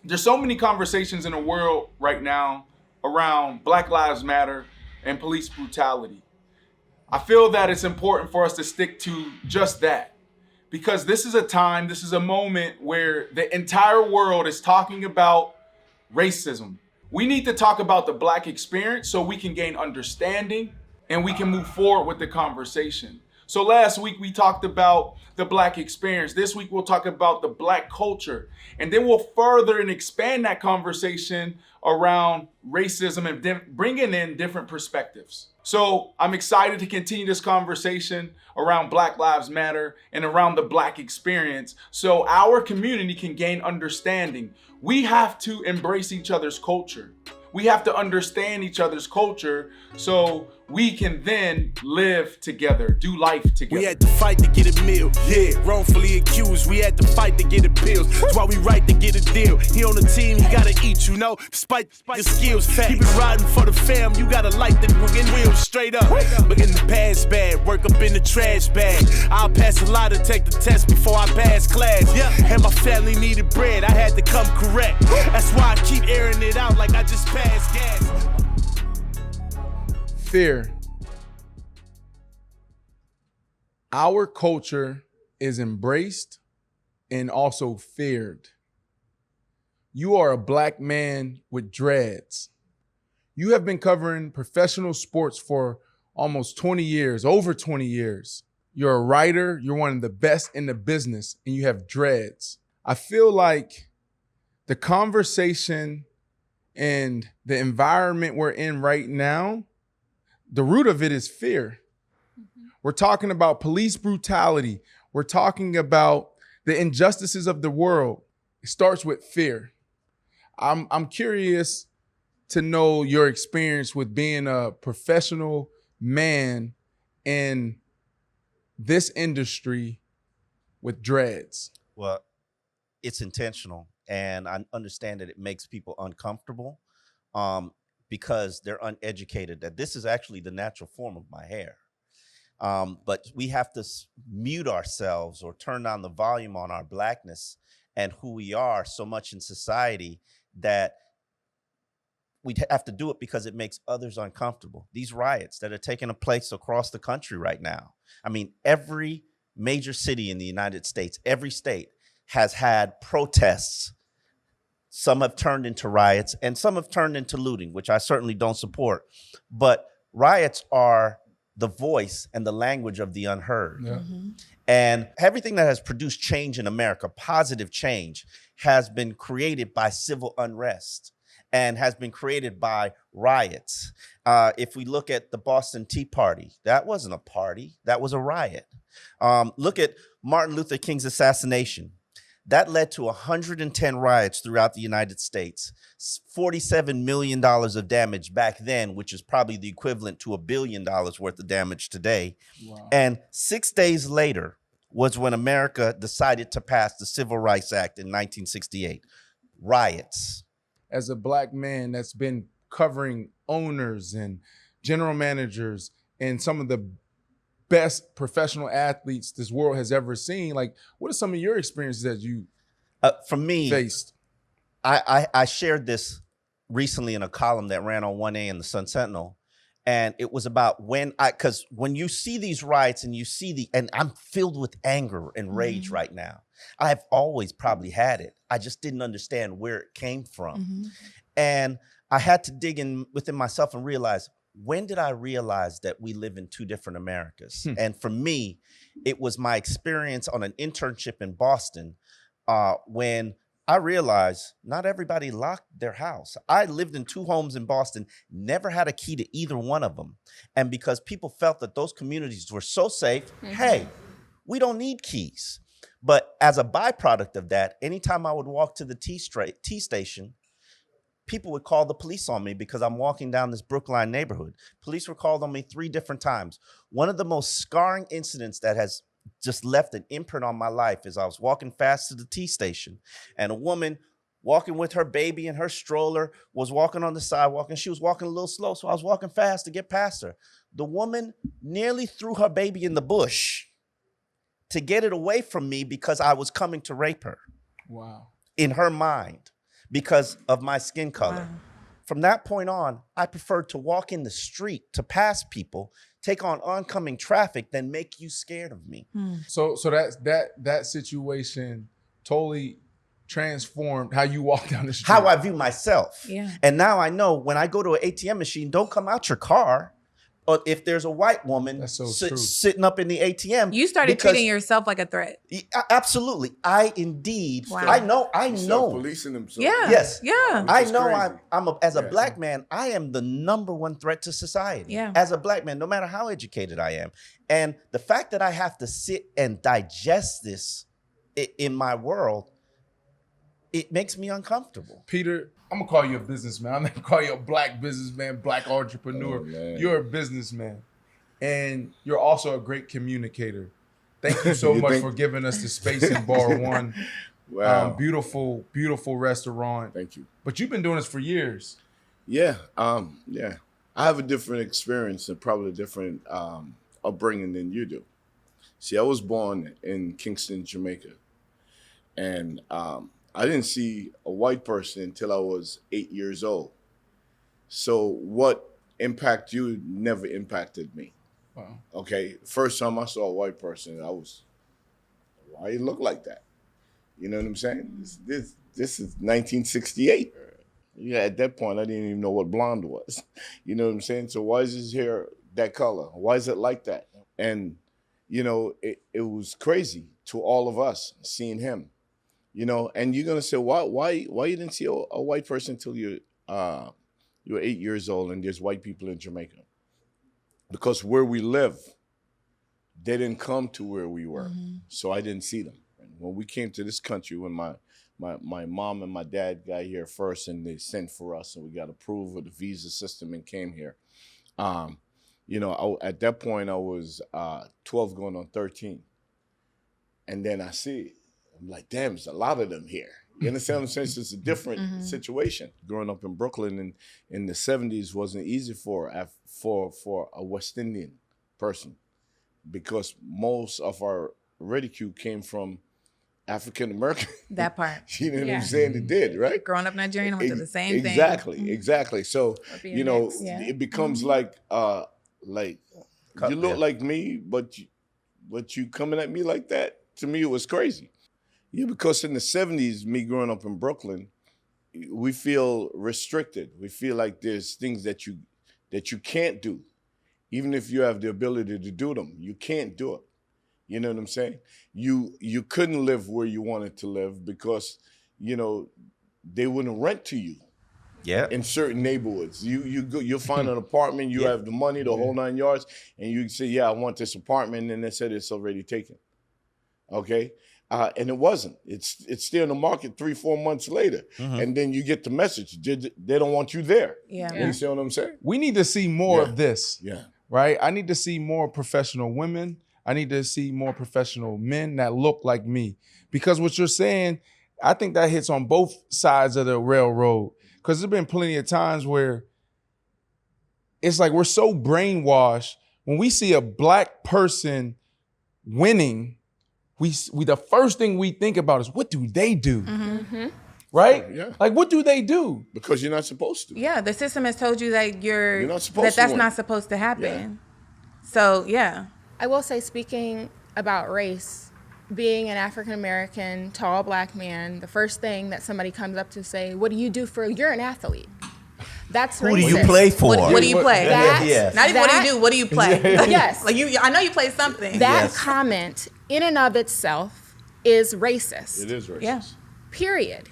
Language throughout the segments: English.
There's so many conversations in the world right now around Black Lives Matter and police brutality. I feel that it's important for us to stick to just that because this is a time, this is a moment where the entire world is talking about racism. We need to talk about the Black experience so we can gain understanding and we can move forward with the conversation. So last week we talked about the Black experience. This week we'll talk about the Black culture. And then we'll further and expand that conversation around racism and bringing in different perspectives. So I'm excited to continue this conversation around Black Lives Matter and around the Black experience so our community can gain understanding. We have to embrace each other's culture. We have to understand each other's culture so we can then live together, do life together. We had to fight to get a meal, yeah, wrongfully accused. We had to fight to get appeals. That's why we right to get a deal. He on the team, he gotta eat, you know, despite your skills. Keep it riding for the fam, you gotta light the wheels straight up. But in the past bad, work up in the trash bag. I'll pass a lot to take the test before I pass class. And my family needed bread, I had to come correct. That's why I keep airing it out like I just passed gas. Fear. Our culture is embraced and also feared. You are a Black man with dreads. You have been covering professional sports for almost 20 years, over 20 years. You're a writer, you're one of the best in the business, and you have dreads. I feel like the conversation and the environment we're in right now, the root of it is fear. We're talking about police brutality. We're talking about the injustices of the world. It starts with fear. I'm curious to know your experience with being a professional man in this industry with dreads. Well, it's intentional, and I understand that it makes people uncomfortable because they're uneducated, that this is actually the natural form of my hair. But we have to mute ourselves or turn down the volume on our Blackness and who we are so much in society that we have to do it because it makes others uncomfortable. These riots that are taking place across the country right now. I mean, every major city in the United States, every state has had protests. Some have turned into riots and some have turned into looting, which I certainly don't support. But riots are the voice and the language of the unheard. Yeah. Mm-hmm. And everything that has produced change in America, positive change, has been created by civil unrest and has been created by riots. If we look at the Boston Tea Party, that wasn't a party, that was a riot. Look at Martin Luther King's assassination. That led to 110 riots throughout the United States, $47 million of damage back then, which is probably the equivalent to $1 billion worth of damage today. Wow. And 6 days later was when America decided to pass the Civil Rights Act in 1968. Riots. As a Black man that's been covering owners and general managers and some of the best professional athletes this world has ever seen, like, what are some of your experiences that you for me faced? I shared this recently in a column that ran on 1A in the Sun Sentinel, and it was about because when you see these riots and you see and I'm filled with anger and rage right now. I've always probably had it. I just didn't understand where it came from. And I had to dig in within myself and realize, when did I realize that we live in two different Americas? And for me, it was my experience on an internship in Boston when I realized not everybody locked their house. I lived in 2 homes in Boston, never had a key to either one of them. And because people felt that those communities were so safe, hey, we don't need keys. But as a byproduct of that, anytime I would walk to the T station, people would call the police on me because I'm walking down this Brookline neighborhood. Police were called on me 3 different times. One of the most scarring incidents that has just left an imprint on my life is I was walking fast to the T station, and a woman walking with her baby and her stroller was walking on the sidewalk, and she was walking a little slow, so I was walking fast to get past her. The woman nearly threw her baby in the bush to get it away from me because I was coming to rape her. Wow. In her mind. because of my skin color. Wow. From that point on, I preferred to walk in the street to pass people, take on oncoming traffic, than make you scared of me. So that situation totally transformed how you walk down the street. How I view myself. Yeah. And now I know when I go to an ATM machine, don't come out your car. Or if there's a white woman That's so true. sitting up in the ATM. You started because- treating yourself like a threat. Absolutely. I indeed. Wow. I know. Policing themselves. Yeah. Yes. Yeah. I is know crazy. as a black man, I am the #1 threat to society. Yeah. As a black man, no matter how educated I am. And the fact that I have to sit and digest this in my world, it makes me uncomfortable. Peter, I'm gonna call you a businessman. I'm not gonna call you a black businessman, black entrepreneur. Oh, man. You're a businessman, and you're also a great communicator. Thank you so You much think- for giving us the space in Bar One. Wow. Beautiful, beautiful restaurant. Thank you. But you've been doing this for years. Yeah. Yeah. I have a different experience and probably a different upbringing than you do. See, I was born in Kingston, Jamaica, and I didn't see a white person until I was 8 years old. So what impacted you never impacted me. Wow. Okay. First time I saw a white person, I was, why you look like that? You know what I'm saying? This is 1968. Yeah, at that point, I didn't even know what blonde was. You know what I'm saying? So why is his hair that color? Why is it like that? And, you know, it was crazy to all of us seeing him. You know, and you're gonna say, why you didn't see a white person until you're 8 years old and there's white people in Jamaica? Because where we live, they didn't come to where we were, so I didn't see them. And when we came to this country, when my mom and my dad got here first, and they sent for us, and we got approved with the visa system and came here. You know, at that point I was 12 going on 13, and then I see it. I'm like, damn, there's a lot of them here. You understand what I'm saying? It's a different situation. Growing up in Brooklyn in the 70s wasn't easy for a West Indian person, because most of our ridicule came from African American. That part. You know what Yeah. I'm saying? It did, right? Growing up Nigerian, I went through the same thing. Exactly. So, being you know, mixed, yeah. it becomes like you look like me, but you coming at me like that, to me it was crazy. Yeah, because in the 70s, me growing up in Brooklyn, we feel restricted. We feel like there's things that you can't do. Even if you have the ability to do them, you can't do it. You know what I'm saying? You couldn't live where you wanted to live because, you know, they wouldn't rent to you. Yeah. In certain neighborhoods, you'll find an apartment, you have the money, the whole 9 yards, and you say, yeah, I want this apartment, and they said it's already taken. Okay? And it wasn't. It's still in the market 3-4 months later. And then you get the message. They don't want you there. Yeah. You see what I'm saying? We need to see more of this. Yeah. Right? I need to see more professional women. I need to see more professional men that look like me. Because what you're saying, I think that hits on both sides of the railroad. Because there's been plenty of times where it's like we're so brainwashed. When we see a black person winning, we the first thing we think about is, what do they do? Right? Yeah. Like, what do they do? Because you're not supposed to. Yeah, the system has told you that You're not supposed to that's win. not supposed to happen. So, yeah. I will say, speaking about race, being an African American, tall black man, the first thing that somebody comes up to say, what do you do you're an athlete. That's Who racist. do you play for? What do you play? That- Yes. Not even what do you do, what do you play? Yes. Like I know you play something. That Yes. comment in and of itself is racist. It is racist. Yeah. Period.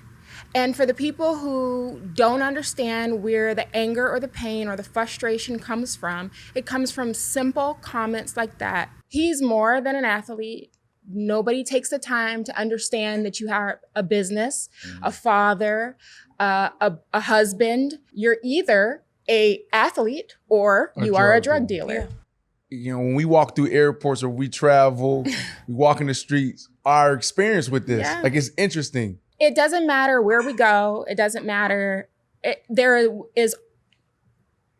And for the people who don't understand where the anger or the pain or the frustration comes from, it comes from simple comments like that. He's more than an athlete. Nobody takes the time to understand that you have a business, a father, a husband. You're either a athlete or you are a drug dealer. You know, when we walk through airports or we travel, we walk in the streets, our experience with this, Yeah. like, it's interesting. It doesn't matter where we go. It doesn't matter. There is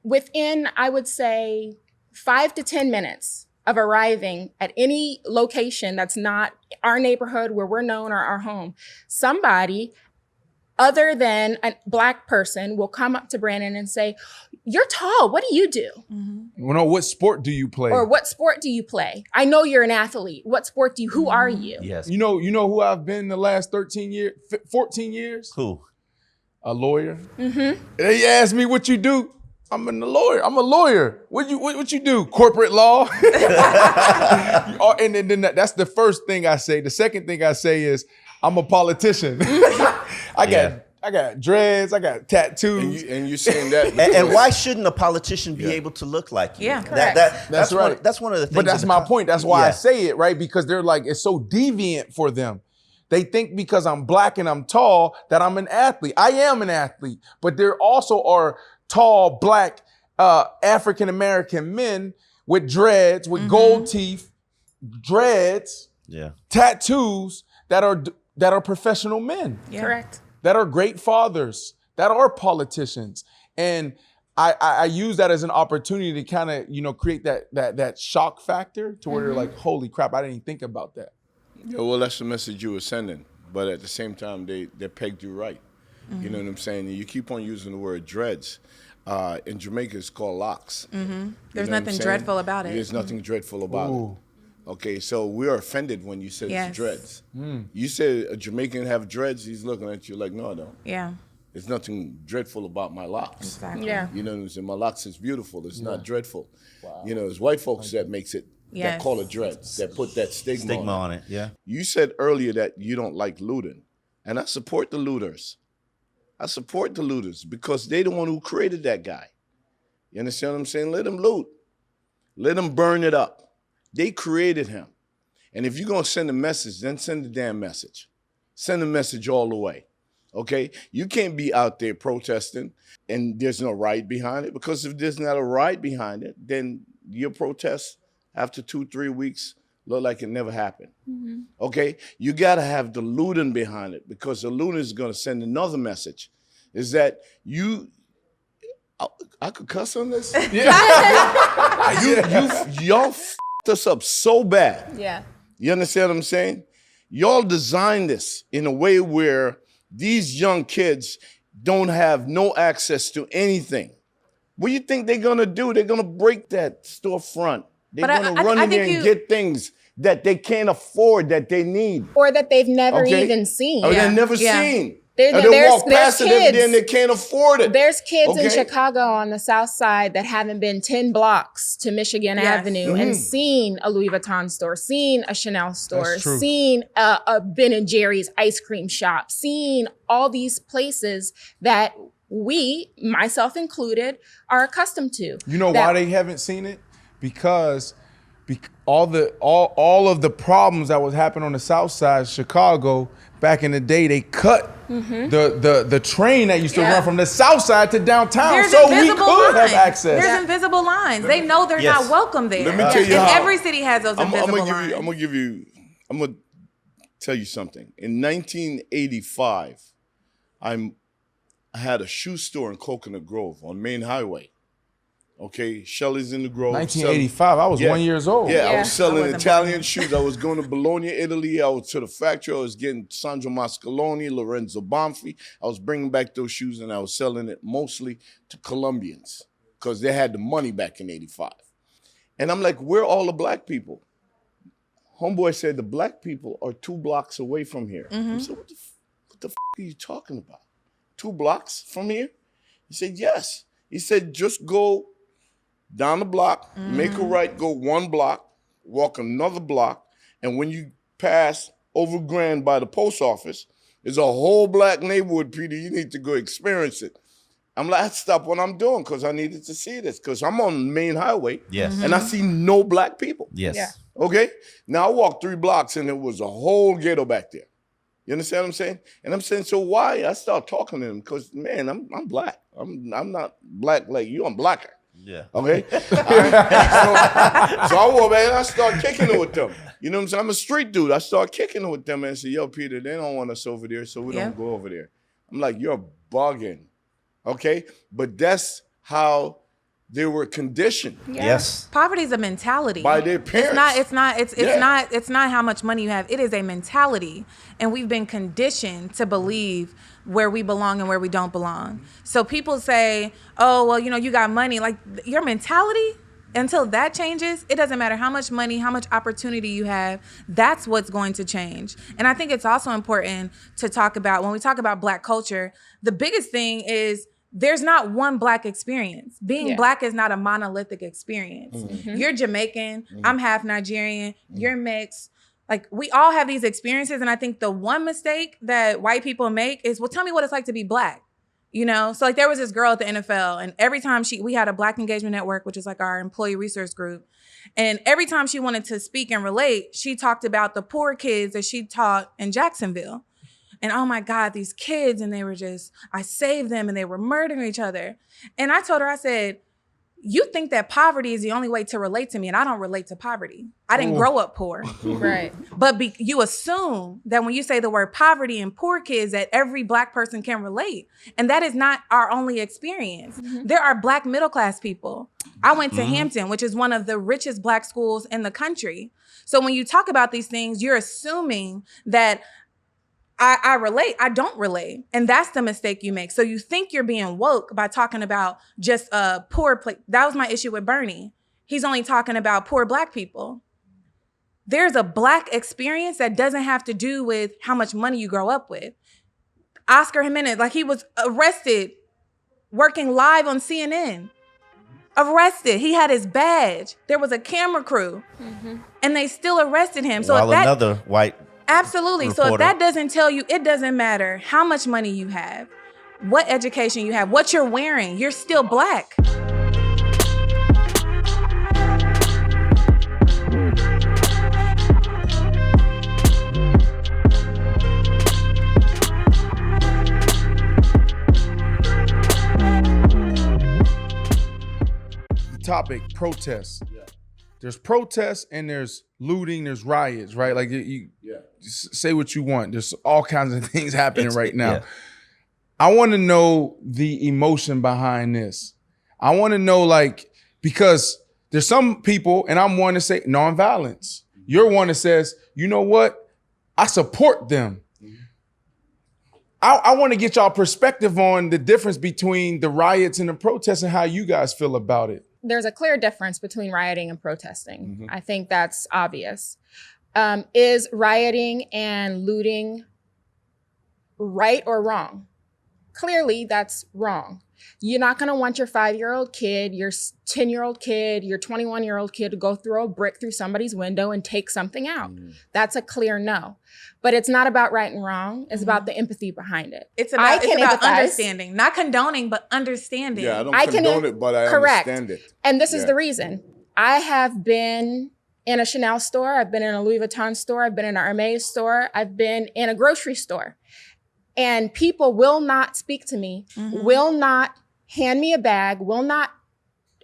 within, I would say, 5 to 10 minutes of arriving at any location that's not our neighborhood where we're known or our home, somebody other than a Black person will come up to Brandon and say, "You're tall. What do you do?" Well, no, what sport do you play? Or "What sport do you play? I know you're an athlete. What sport do you, who are you?" Yes. You know who I've been the last 13 years, 14 years? Who? A lawyer. They asked me what you do. I'm a lawyer. I'm a lawyer. What you do? Corporate law. And then that's the first thing I say. The second thing I say is I'm a politician. I got dreads. I got tattoos. And you're saying that. And why shouldn't a politician be able to look like you? Yeah. Correct. That's right. That's one of the things. But that's my point. That's why I Yeah. say it, right? Because they're like, it's so deviant for them. They think because I'm Black and I'm tall that I'm an athlete. I am an athlete, but there also are tall Black African-American men with dreads, with gold teeth, dreads, tattoos that are professional men. Yeah. Correct. That are great fathers, that are politicians. And I use that as an opportunity to kind of, create that shock factor to where they're like, holy crap, I didn't even think about that. Yeah, well, that's the message you were sending. But at the same time, they pegged you right. You know what I'm saying? You keep on using the word dreads. In Jamaica, it's called locks. There's nothing dreadful about it. There's nothing dreadful about it. Okay, so we are offended when you said it's dreads. You say a Jamaican have dreads, he's looking at you like, no, I don't. Yeah. There's nothing dreadful about my locks. Exactly. Yeah. You know what I'm saying? My locks is beautiful. It's not dreadful. Wow. It's white folks that makes it, that call it dreads, that put that stigma on it. Yeah. You said earlier that you don't like looting. And I support the looters. I support the looters because they the one who created that guy. You understand what I'm saying? Let them loot. Let them burn it up. They created him. And if you're going to send a message, then send the damn message. Send the message all the way. Okay? You can't be out there protesting and there's no right behind it, because if there's not a right behind it, then your protest after 2-3 weeks look like it never happened. Okay? You got to have the looting behind it, because the looting is going to send another message. Is that I could cuss on this? Y'all f***ed us up so bad. Yeah. You understand what I'm saying? Y'all designed this in a way where these young kids don't have no access to anything. What do you think they're gonna do? They're gonna break that storefront. They're gonna run in there and get things that they can't afford, that they need. Or that they've never even seen. Or they've never seen. There's walk past it every day and they can't afford it. There's kids in Chicago on the South Side that haven't been 10 blocks to Michigan Avenue and seen a Louis Vuitton store, seen a Chanel store, seen a Ben & Jerry's ice cream shop, seen all these places that we, myself included, are accustomed to. You know why they haven't seen it? Because all of the problems that was happening on the South Side of Chicago back in the day, they cut the train that used to run from the South Side to downtown, There's so we invisible could have lines. access. There's invisible lines. They know they're not welcome there. Let me tell you and how. every city has those invisible lines. I'm gonna tell you something. In 1985, I had a shoe store in Coconut Grove on Main Highway. Okay, Shelley's in the Grove. 1985, I was 1 year old. Yeah, I was selling Italian shoes. I was going to Bologna, Italy. I was to the factory. I was getting Sandro Mascaloni, Lorenzo Bonfi. I was bringing back those shoes, and I was selling it mostly to Colombians because they had the money back in 85. And I'm like, where are all the black people? Homeboy said, the black people are 2 blocks away from here. I said, what the f are you talking about? 2 blocks from here? He said, yes. He said, just go down the block, make a right, go 1 block, walk another block, and when you pass over Grand by the post office, there's a whole black neighborhood, Peter. You need to go experience it. I'm like, I stopped what I'm doing because I needed to see this, because I'm on the main highway, and I see no black people. Yes. Yeah. Okay? Now, I walked 3 blocks, and there was a whole ghetto back there. You understand what I'm saying? And I'm saying, so why? I start talking to them because, man, I'm black. I'm not black like you. I'm blacker. Yeah. Okay? So I walk back and I start kicking it with them. You know what I'm saying? I'm a street dude. I start kicking it with them and say, yo, Peter, they don't want us over there, so we don't go over there. I'm like, you're bugging. Okay? But that's how They were conditioned. Yeah. Yes. Poverty is a mentality. By their parents. It's not how much money you have. It is a mentality. And we've been conditioned to believe where we belong and where we don't belong. So people say, oh, well, you got money. Like, your mentality, until that changes, it doesn't matter how much money, how much opportunity you have. That's what's going to change. And I think it's also important to talk about, when we talk about Black culture, the biggest thing is there's not one Black experience. Being Black is not a monolithic experience. Mm-hmm. You're Jamaican, I'm half Nigerian, you're mixed. Like, we all have these experiences. And I think the one mistake that white people make is, well, tell me what it's like to be Black. So like, there was this girl at the NFL, and every time we had a Black Engagement Network, which is like our employee resource group. And every time she wanted to speak and relate, she talked about the poor kids that she taught in Jacksonville. And oh my God, these kids, and I saved them and they were murdering each other. And I told her, I said, you think that poverty is the only way to relate to me, and I don't relate to poverty. I didn't grow up poor. Right. But you assume that when you say the word poverty and poor kids, that every Black person can relate. And that is not our only experience. Mm-hmm. There are Black middle-class people. I went to Hampton, which is one of the richest Black schools in the country. So when you talk about these things, you're assuming that I relate. I don't relate. And that's the mistake you make. So you think you're being woke by talking about just a poor place. That was my issue with Bernie. He's only talking about poor Black people. There's a Black experience that doesn't have to do with how much money you grow up with. Oscar Jimenez, like, he was arrested working live on CNN. Arrested. He had his badge. There was a camera crew. Mm-hmm. And they still arrested him. So while another white Absolutely. reporter. So if that doesn't tell you, it doesn't matter how much money you have, what education you have, what you're wearing, you're still Black. Topic, protests. Yeah. There's protests and there's looting, there's riots, right? Like, you just say what you want. There's all kinds of things happening right now. Yeah. I want to know the emotion behind this. I want to know, like, because there's some people, and I'm one to say nonviolence. You're one that says, you know what? I support them. I want to get y'all perspective on the difference between the riots and the protests and how you guys feel about it. There's a clear difference between rioting and protesting. Mm-hmm. I think that's obvious. Is rioting and looting right or wrong? Clearly, that's wrong. You're not going to want your 5-year-old kid, your 10-year-old kid, your 21-year-old kid to go throw a brick through somebody's window and take something out. Mm-hmm. That's a clear no. But it's not about right and wrong. It's about the empathy behind it. It's about understanding, not condoning, but understanding. Yeah, I don't condone it, but I understand it. And this is the reason. I have been in a Chanel store. I've been in a Louis Vuitton store. I've been in an Hermes store. I've been in a grocery store. And people will not speak to me, will not hand me a bag, will not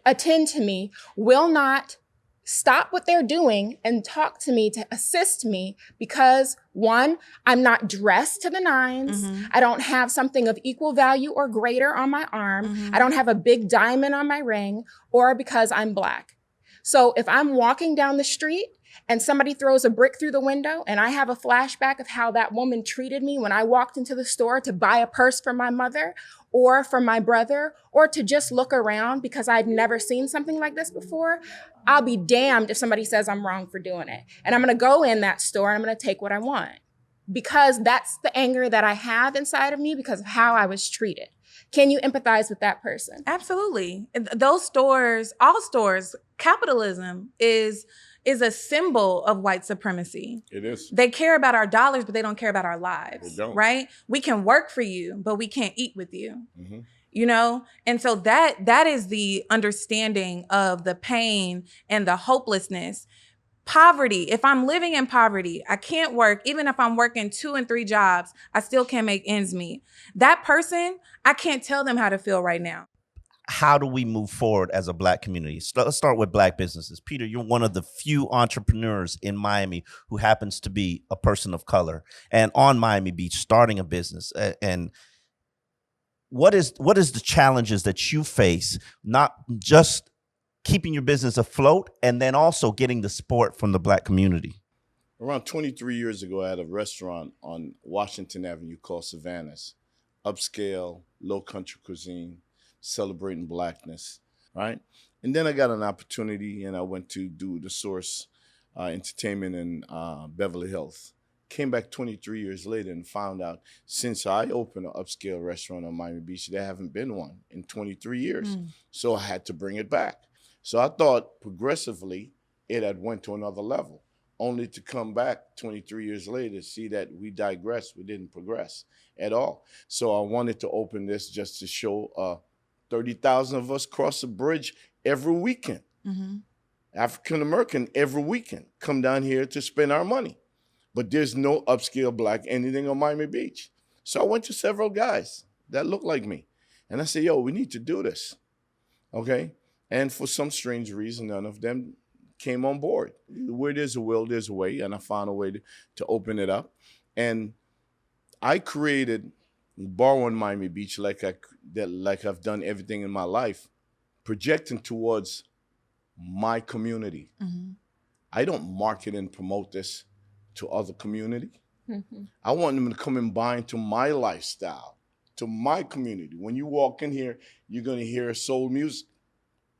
attend to me, will not stop what they're doing and talk to me to assist me because, one, I'm not dressed to the nines. Mm-hmm. I don't have something of equal value or greater on my arm. Mm-hmm. I don't have a big diamond on my ring, or because I'm Black. So if I'm walking down the street and somebody throws a brick through the window and I have a flashback of how that woman treated me when I walked into the store to buy a purse for my mother or for my brother, or to just look around because I'd never seen something like this before, I'll be damned if somebody says I'm wrong for doing it. And I'm going to go in that store and I'm going to take what I want, because that's the anger that I have inside of me because of how I was treated. Can you empathize with that person? Absolutely. Those stores, all stores, capitalism is a symbol of white supremacy. It is. They care about our dollars, but they don't care about our lives. They don't. Right? We can work for you, but we can't eat with you. Mm-hmm. You know? And so that is the understanding of the pain and the hopelessness. Poverty, if I'm living in poverty, I can't work. Even if I'm working 2 and 3 jobs, I still can't make ends meet. That person, I can't tell them how to feel right now. How do we move forward as a Black community? Let's start with Black businesses. Peter, you're one of the few entrepreneurs in Miami who happens to be a person of color and on Miami Beach starting a business. And what is the challenges that you face, not just keeping your business afloat and then also getting the support from the Black community? Around 23 years ago, I had a restaurant on Washington Avenue called Savannah's. Upscale, low country cuisine, celebrating Blackness, right? And then I got an opportunity and I went to do the Source Entertainment in Beverly Hills. Came back 23 years later and found out since I opened an upscale restaurant on Miami Beach, there haven't been one in 23 years. So I had to bring it back. So I thought progressively it had went to another level, only to come back 23 years later, see that we digressed, we didn't progress at all. So I wanted to open this just to show 30,000 of us cross the bridge every weekend. African-American every weekend come down here to spend our money. But there's no upscale Black anything on Miami Beach. So I went to several guys that looked like me. And I said, yo, we need to do this, okay? And for some strange reason, none of them came on board. Where there's a will, there's a way, and I found a way to open it up. And I created Bar One Miami Beach like I've done everything in my life, projecting towards my community. I don't market and promote this to other community. I want them to come and buy into my lifestyle, to my community. When you walk in here, you're gonna hear soul music.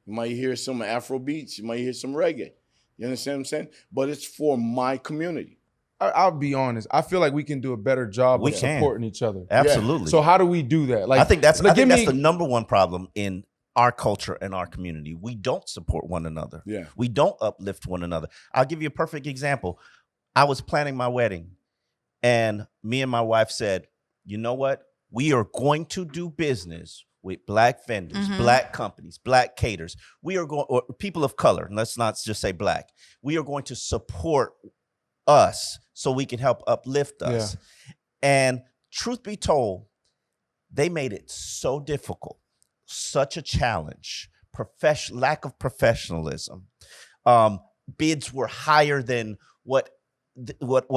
You might hear some Afro beats, you might hear some reggae. You understand what I'm saying? But it's for my community. I'll be honest. I feel like we can do a better job of supporting each other. Absolutely. So how do we do that? Like I think that's the number one problem in our culture and our community. We don't support one another. Yeah. We don't uplift one another. I'll give you a perfect example. I was planning my wedding and me and my wife said, you know what? We are going to do business with Black vendors, Black companies, Black caterers. We are going, or people of color. Let's not just say Black. We are going to support us so we can help uplift us. And truth be told, they made it so difficult, such a challenge, lack of professionalism. Bids were higher than what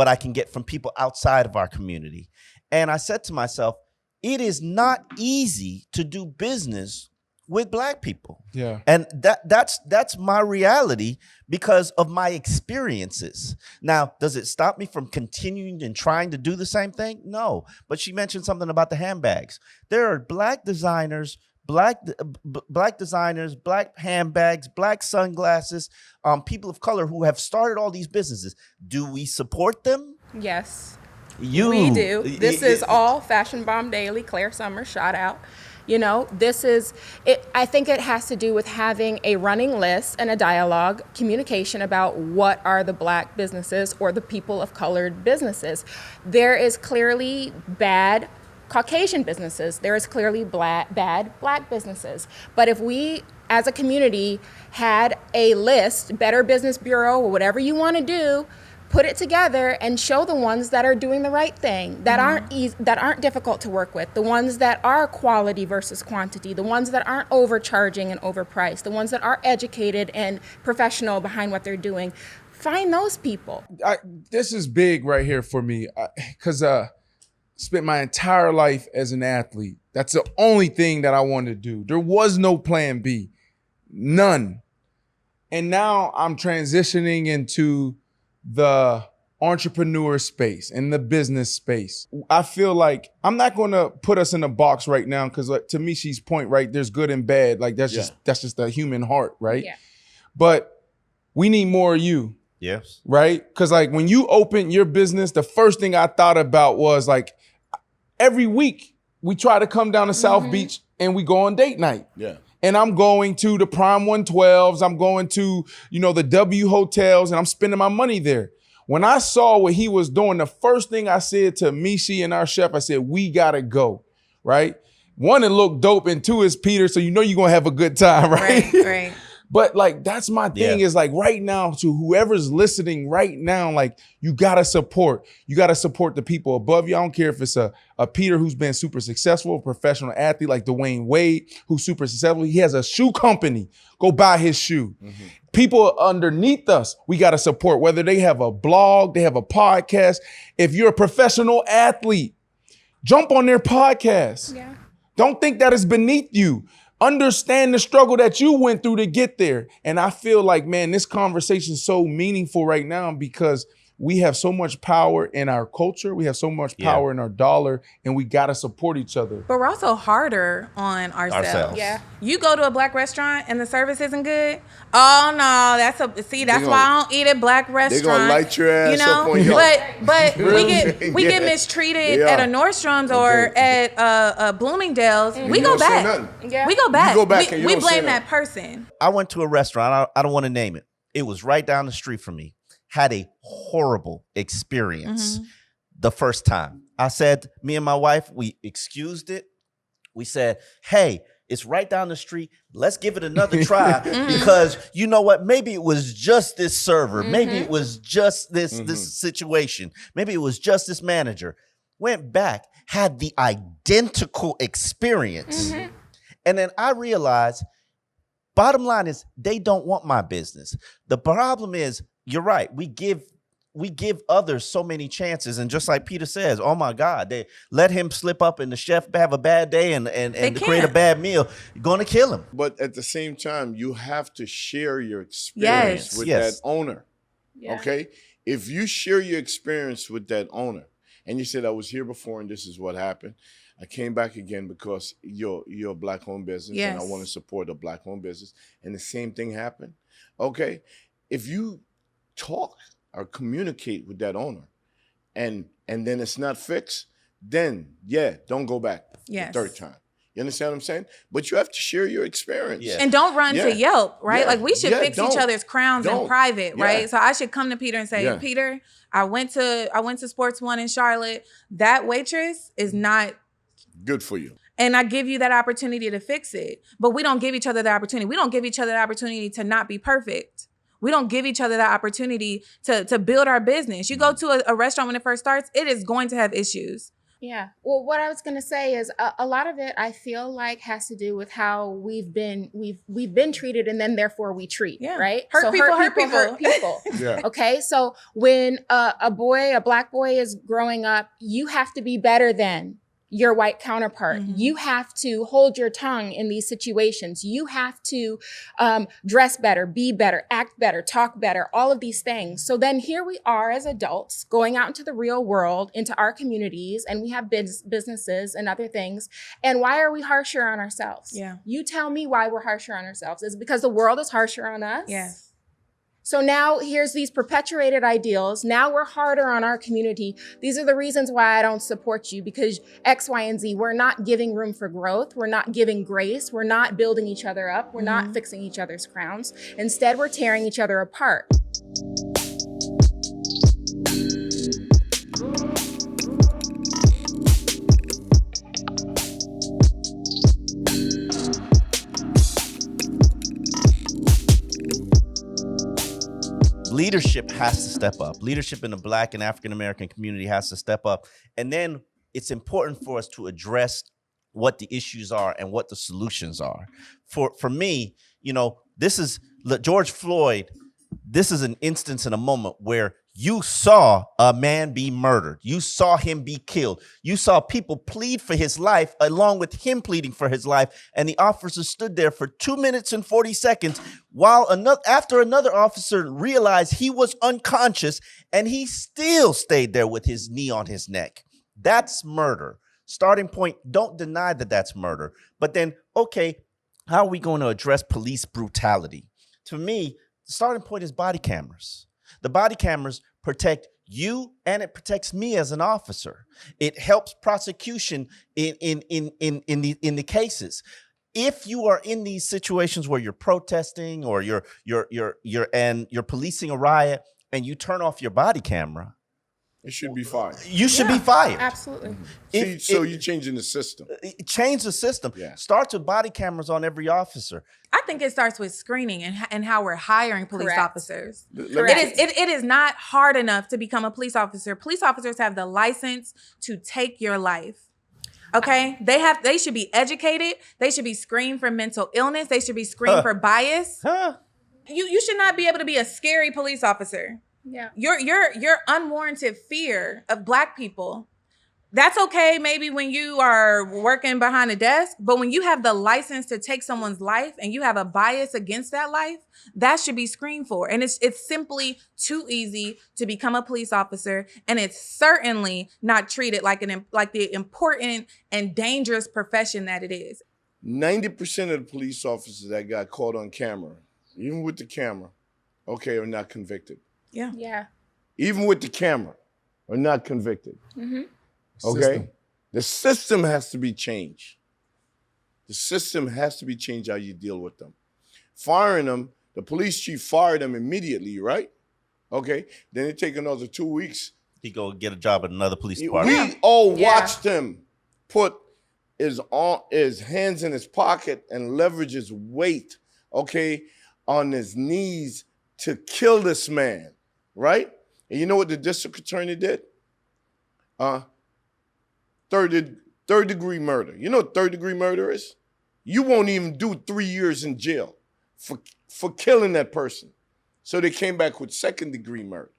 I can get from people outside of our community. And I said to myself, it is not easy to do business with Black people. Yeah. And that's my reality because of my experiences. Now, does it stop me from continuing and trying to do the same thing? No. But she mentioned something about the handbags. There are Black designers, Black handbags, Black sunglasses, people of color who have started all these businesses. Do we support them? Yes. We do. This is all Fashion Bomb Daily. Claire Summers, shout out. You know, this is it. I think it has to do with having a running list and a dialogue, communication about what are the Black businesses or the people of colored businesses. There is clearly bad Caucasian businesses. There is clearly bad Black businesses. But if we, as a community, had a list, Better Business Bureau, or whatever you want to do, put it together and show the ones that are doing the right thing, that aren't difficult to work with, the ones that are quality versus quantity, the ones that aren't overcharging and overpriced, the ones that are educated and professional behind what they're doing. Find those people. This is big right here for me because spent my entire life as an athlete. That's the only thing that I wanted to do. There was no plan B, none. And now I'm transitioning into the entrepreneur space and the business space. I feel like I'm not going to put us in a box right now because to me, she's point, right? There's good and bad. Like that's just the human heart, right? Yeah. But we need more of you. Yes. Right? Because like when you open your business, the first thing I thought about was like every week we try to come down to South Beach and we go on date night. Yeah. And I'm going to the Prime 112s. I'm going to, the W hotels, and I'm spending my money there. When I saw what he was doing, the first thing I said to Mishi and our chef, I said, we got to go, right? One, it looked dope, and two, is Peter, so you're going to have a good time, right? Right. But like, that's my thing is like right now to whoever's listening right now, like you got to support the people above you. I don't care if it's a Peter who's been super successful, a professional athlete like Dwayne Wade, who's super successful. He has a shoe company. Go buy his shoe. People underneath us, we got to support, whether they have a blog, they have a podcast. If you're a professional athlete, jump on their podcast. Yeah. Don't think that is beneath you. Understand the struggle that you went through to get there. And I feel like, man, this conversation is so meaningful right now because we have so much power in our culture. We have so much power in our dollar, and we got to support each other. But we're also harder on ourselves. Yeah. You go to a black restaurant and the service isn't good. Oh no, that's why I don't eat at black restaurants. They're gonna light your ass up on your. But we get mistreated at a Nordstrom's or at a Bloomingdale's. We go back. Yeah. We go back. You go back and you we don't say blame nothing. that person. I went to a restaurant. I don't want to name it. It was right down the street from me. Had a horrible experience the first time. I said, me and my wife, we excused it. We said, hey, it's right down the street. Let's give it another try because you know what? Maybe it was just this server. Maybe it was just this situation. Maybe it was just this manager. Went back, had the identical experience. And then I realized, bottom line is they don't want my business. The problem is, you're right. We give others so many chances, and just like Peter says, oh my God, they let him slip up, and the chef have a bad day and create a bad meal. You're gonna kill him. But at the same time, you have to share your experience with that owner. Yeah. Okay, if you share your experience with that owner, and you said I was here before, and this is what happened. I came back again because you're a black-owned business, and I want to support a black-owned business, and the same thing happened. Okay, if you talk or communicate with that owner and then it's not fixed, then don't go back the third time. You understand what I'm saying? But you have to share your experience. Yeah. And don't run to Yelp, right? Like we should fix each don't. other's crowns in private, right? So I should come to Peter and say, Yeah. Peter, I went to Sports One in Charlotte. That waitress is not Good for you. and I give you that opportunity to fix it. But we don't give each other the opportunity. We don't give each other the opportunity to not be perfect. We don't give each other the opportunity to build our business. You go to a restaurant when it first starts, it is going to have issues. Yeah. Well, what I was going to say is a lot of it I feel like has to do with how we've been treated, and then therefore we treat. Yeah. Right. Hurt people. Hurt people. Yeah. Okay. So when a black boy is growing up, you have to be better than your white counterpart. You have to hold your tongue in these situations. You have to dress better, be better, act better, talk better, all of these things. So then here we are as adults going out into the real world, into our communities, and we have businesses and other things. And why are we harsher on ourselves? Yeah. You tell me why we're harsher on ourselves. Is it because the world is harsher on us? Yes. So now here's these perpetuated ideals. Now we're harder on our community. These are the reasons why I don't support you, because X, Y, and Z. We're not giving room for growth. We're not giving grace. We're not building each other up. We're not fixing each other's crowns. Instead, we're tearing each other apart. Leadership has to step up. Leadership in the Black and African American community has to step up. And then it's important for us to address what the issues are and what the solutions are. For me, this is George Floyd. This is an instance in a moment where you saw a man be murdered. You saw him be killed. You saw people plead for his life along with him pleading for his life. And the officer stood there for 2 minutes and 40 seconds after another officer realized he was unconscious, and he still stayed there with his knee on his neck. That's murder. Starting point, don't deny that that's murder. But then, okay, how are we going to address police brutality? To me, the starting point is body cameras. The body cameras protect you, and it protects me as an officer. It helps prosecution in the cases. If you are in these situations where you're protesting or you're policing a riot and you turn off your body camera, It should be fired. you should be fired. Absolutely. So you're changing the system. Change the system. Yeah. Starts with body cameras on every officer. I think it starts with screening and how we're hiring police Correct. officers. Correct. It is not hard enough to become a police officer. Police officers have the license to take your life. Okay? They should be educated. They should be screened for mental illness. They should be screened for bias. You should not be able to be a scary police officer. Yeah. Your unwarranted fear of Black people That's okay maybe when you are working behind a desk, but when you have the license to take someone's life and you have a bias against that life, that should be screened for. And it's simply too easy to become a police officer, and it's certainly not treated like the important and dangerous profession that it is. 90% of the police officers that got caught on camera, even with the camera, okay, are not convicted. Yeah. Yeah. Even with the camera, are not convicted. Mm-hmm. Okay? System. The system has to be changed. The system has to be changed how you deal with them. Firing them, the police chief fired them immediately, right? Okay? Then it take another 2 weeks. He go get a job at another police department. We all watched him put his hands in his pocket and leverage his weight, okay, on his knees to kill this man, right? And you know what the district attorney did? Third degree murder. You know what third degree murder is? You won't even do 3 years in jail for killing that person. So they came back with second degree murder.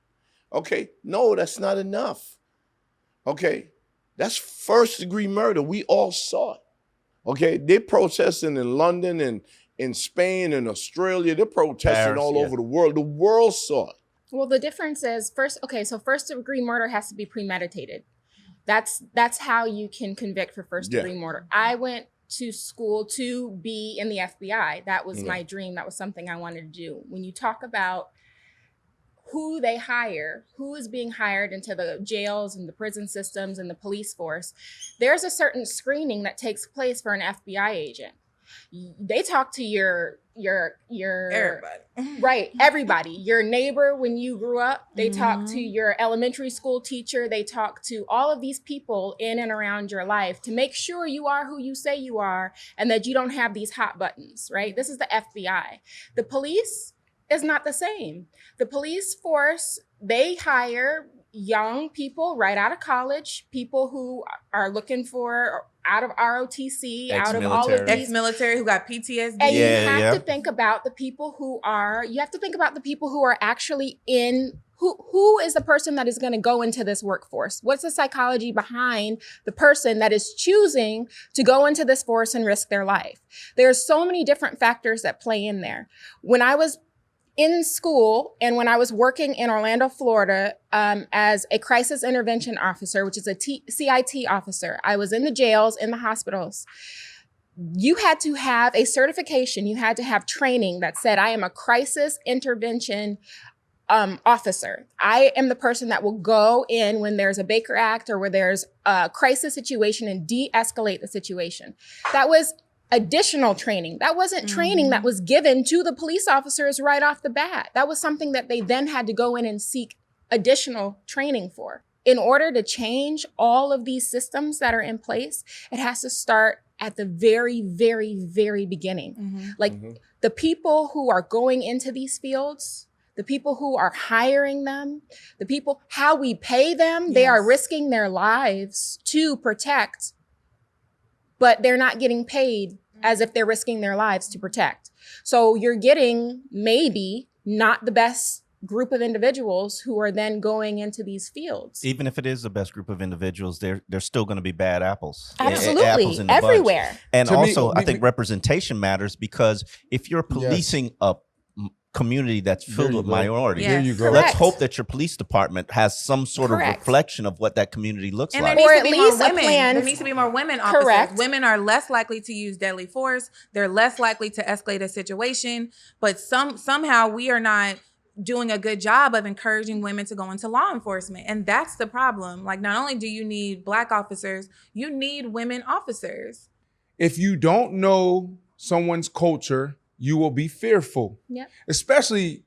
Okay, no, that's not enough. Okay, that's first degree murder. We all saw it. Okay, they're protesting in London and in Spain and Australia. They're protesting Paris, all yeah. over the world. The world saw it. Well, the difference is first degree murder has to be premeditated. That's how you can convict for first degree murder. I went to school to be in the FBI. That was my dream. That was something I wanted to do. When you talk about who they hire, who is being hired into the jails and the prison systems and the police force, there's a certain screening that takes place for an FBI agent. They talk to your Everybody. Right, everybody. Your neighbor when you grew up, they talk to your elementary school teacher, they talk to all of these people in and around your life to make sure you are who you say you are and that you don't have these hot buttons, right? This is the FBI. The police is not the same. The police force, they hire young people right out of college, people who are looking for out of ROTC, out of all of these Ex-military who got PTSD. and you have to think about the people who are actually in, who is the person that is going to go into this workforce? What's the psychology behind the person that is choosing to go into this force and risk their life? There's so many different factors that play in there. When I was in school and when I was working in Orlando, Florida, as a crisis intervention officer, which is a CIT officer, I was in the jails, in the hospitals. You had to have a certification. You had to have training that said, I am a crisis intervention officer. I am the person that will go in when there's a Baker Act or where there's a crisis situation and de-escalate the situation. That was additional training. That wasn't training that was given to the police officers right off the bat. That was something that they then had to go in and seek additional training for. In order to change all of these systems that are in place, it has to start at the very, very, very beginning. The people who are going into these fields, the people who are hiring them, the people, how we pay them, they are risking their lives to protect, but they're not getting paid as if they're risking their lives to protect. So you're getting maybe not the best group of individuals who are then going into these fields. Even if it is the best group of individuals, they're still going to be bad apples. Absolutely, Apples in the bunch. everywhere. And To me, also, I think representation matters, because if you're policing a community that's filled with minorities, There you go. let's Correct. hope that your police department has some sort of Correct. reflection of what that community looks And like. there Or needs to at be more least a women. plan. There needs to be more women officers. Correct. Women are less likely to use deadly force. They're less likely to escalate a situation. But somehow we are not doing a good job of encouraging women to go into law enforcement. And that's the problem. Like, not only do you need Black officers, you need women officers. If you don't know someone's culture, you will be fearful. Yep. Especially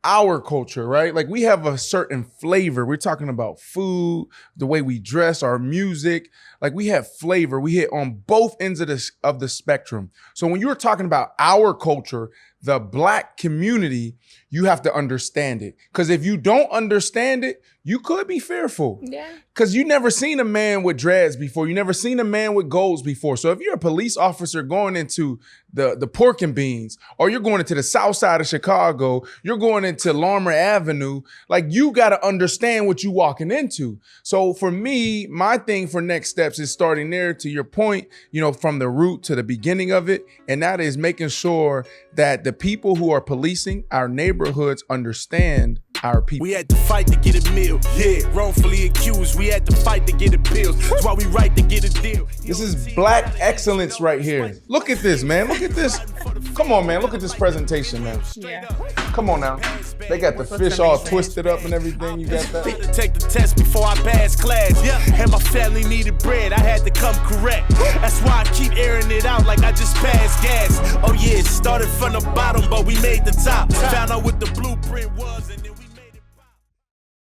our culture, right? Like, we have a certain flavor. We're talking about food, the way we dress, our music. Like, we have flavor. We hit on both ends of the spectrum. So when you're talking about our culture, the black community, you have to understand it. Because if you don't understand it, you could be fearful. Yeah. Because you never seen a man with dreads before. You never seen a man with goals before. So if you're a police officer going into the pork and beans, or you're going into the south side of Chicago, you're going into Larmer Avenue, like you got to understand what you walking into. So for me, my thing for next steps is starting there, to your point, you know, from the root to the beginning of it. And that is making sure that the people who are policing our neighborhoods understand our people. We had to fight to get a meal. Yeah, wrongfully accused. We had to fight to get appeals. That's why we right to get a deal. This is black excellence right here. Look at this, man. Look at this. Come on, man. Look at this presentation, man. Yeah. Come on now. They got the fish all twisted up and everything. You got that? Take the test before I pass class. And my family needed bread. I had to come correct. That's why I keep airing it out like I just passed gas. Oh yeah, it started from the bottom, but we made the top. Found out what the blueprint was and it